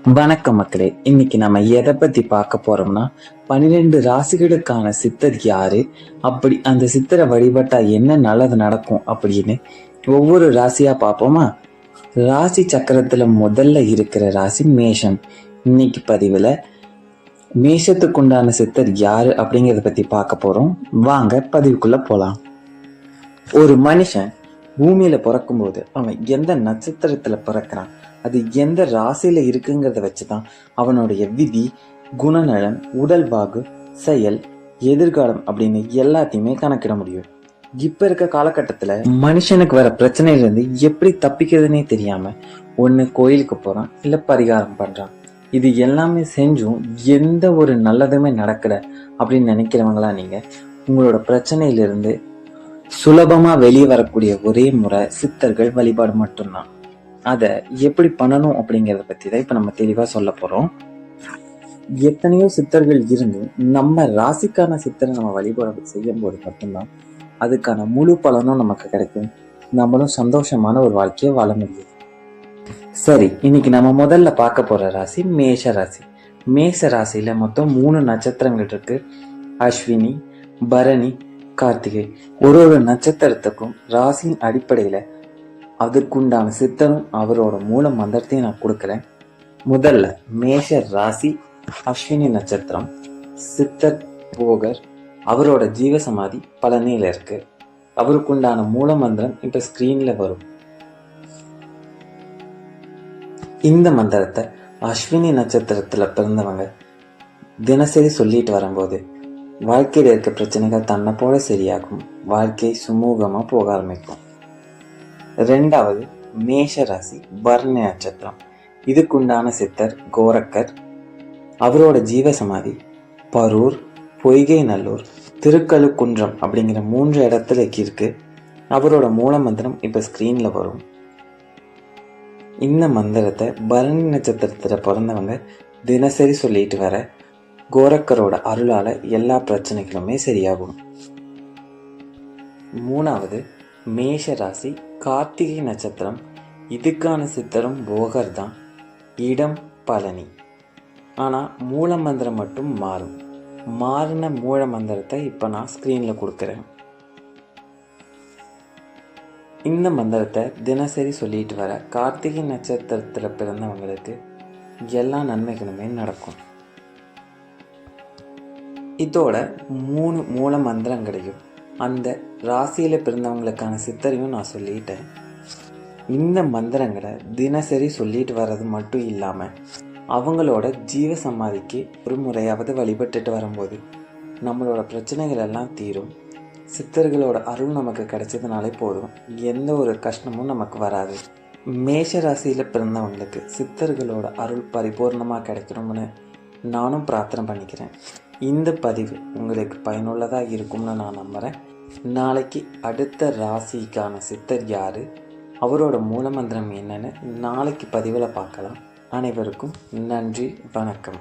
வணக்கம் மக்களே. இன்னைக்கு நம்ம எதை பத்தி பார்க்க போறோம்னா 12 ராசிகளுக்கான சித்தர் யாரு, அப்படி அந்த சித்தரை வழிபட்டா என்ன நல்லது நடக்கும் அப்படின்னு ஒவ்வொரு ராசியா பார்ப்போமா. ராசி சக்கரத்துல முதல்ல இருக்கிற ராசி மேஷம். இன்னைக்கு பதிவுல மேஷத்துக்கு உண்டான சித்தர் யாரு அப்படிங்கறத பத்தி பார்க்க போறோம். வாங்க பதிவுக்குள்ள போலாம். ஒரு மனுஷன் பூமியில பிறக்கும் போது அவன் எந்த நட்சத்திரத்துல பிறக்கிறான், அது எந்த ராசியில இருக்குங்கிறத வச்சுதான் அவனுடைய விதி, குணநலன், உடல் பாகு, செயல், எதிர்காலம் அப்படின்னு எல்லாத்தையுமே கணக்கிட முடியும். இப்ப இருக்க காலகட்டத்துல மனுஷனுக்கு வர பிரச்சனையில இருந்து எப்படி தப்பிக்கிறதுனே தெரியாம ஒண்ணு கோயிலுக்கு போறான், இல்ல பரிகாரம் பண்றான். இது எல்லாமே செஞ்சும் எந்த ஒரு நல்லதுமே நடக்கல அப்படின்னு நினைக்கிறவங்களா நீங்க? உங்களோட பிரச்சனையிலிருந்து சுலபமா வெளியே வரக்கூடிய ஒரே முறை சித்தர்கள் வழிபாடு மட்டும்தான். அத எப்படி பண்ணணும் அப்படிங்கறத பத்தி தான் இப்ப நம்ம தெளிவா சொல்ல போறோம். எத்தனையோ சித்தர்கள் இருந்து நம்ம ராசிக்கான சித்தரை நம்ம வழிபாடு செய்யும் போது மட்டும்தான் அதுக்கான முழு பலனும் நமக்கு கிடைக்கும். நம்மளும் சந்தோஷமான ஒரு வாழ்க்கையை வாழ முடியும். சரி, இன்னைக்கு நம்ம முதல்ல பார்க்க போற ராசி மேஷ ராசி. மேஷ ராசியில மொத்தம் 3 நட்சத்திரங்கள் இருக்கு. அஸ்வினி, பரணி, கார்த்திகை. ஒரு நட்சத்திரத்துக்கும் ராசியின் அடிப்படையில அதற்குண்டான சித்தரும் அவரோட மூல மந்திரத்தையும் நான் கொடுக்குறேன். முதல்ல மேஷ ராசி, அஸ்வினி நட்சத்திரம். சித்தர் போகர், அவரோட ஜீவசமாதி பழனியில இருக்கு. அவருக்குண்டான மூல மந்திரம் இப்ப ஸ்கிரீன்ல வரும். இந்த மந்திரத்தை அஸ்வினி நட்சத்திரத்துல பிறந்தவங்க தினசரி சொல்லிட்டு வரும்போது வாழ்க்கையில இருக்க பிரச்சனைகள் தன்னை போல சரியாகும். வாழ்க்கை சுமூகமா போக ஆரம்பிக்கும். 2வது மேஷ ராசி, பரணி நட்சத்திரம். இதுக்குண்டான சித்தர் கோரக்கர். அவரோட ஜீவசமாதி பரூர், பொய்கை நல்லூர், திருக்கழுக்குன்றம் அப்படிங்கிற 3 இடத்துல இருக்கு. அவரோட மூல மந்திரம் இப்ப ஸ்கிரீன்ல வரும். இந்த மந்திரத்தை பரணி நட்சத்திரத்துல பிறந்தவங்க தினசரி சொல்லிட்டு வர கோரக்கரோட அருளால எல்லா பிரச்சனைகளுமே சரியாகும். 3வது மேஷ ராசி, கார்த்திகை நட்சத்திரம். இதுக்கான சித்தரும் போகர் தான். இடம் பழனி. ஆனா மூல மந்திரம் மட்டும் மாறும். மாறின மூல மந்திரத்தை இப்ப நான் ஸ்கிரீன்ல கொடுக்குறேன். இந்த மந்திரத்தை தினசரி சொல்லிட்டு வர கார்த்திகை நட்சத்திரத்துல பிறந்தவங்களுக்கு எல்லா நன்மைகளுமே நடக்கும். இதோட 3 மூல மந்திரங்களையும் அந்த ராசியில பிறந்தவங்களுக்கான சித்தரையும் நான் சொல்லிட்டேன். இந்த மந்திரங்களை தினசரி சொல்லிட்டு வர்றது மட்டும் இல்லாம அவங்களோட ஜீவ சமாதிக்கு ஒரு முறையாவது வழிபட்டுட்டு வரும்போது நம்மளோட பிரச்சனைகள் எல்லாம் தீரும். சித்தர்களோட அருள் நமக்கு கிடைச்சதுனாலே போதும், எந்த ஒரு கஷ்டமும் நமக்கு வராது. மேஷ ராசியில பிறந்தவங்களுக்கு சித்தர்களோட அருள் பரிபூர்ணமா கிடைக்கணும்னு நானும் பிரார்த்தனை பண்ணிக்கிறேன். இந்த பதிவு உங்களுக்கு பயனுள்ளதாக இருக்கும்னு நான் நம்புறேன். நாளைக்கு அடுத்த ராசிக்கான சித்தர் யாரு, அவரோட மூலமந்திரம் என்னன்னு நாளைக்கு பதிவில் பார்க்கலாம். அனைவருக்கும் நன்றி, வணக்கம்.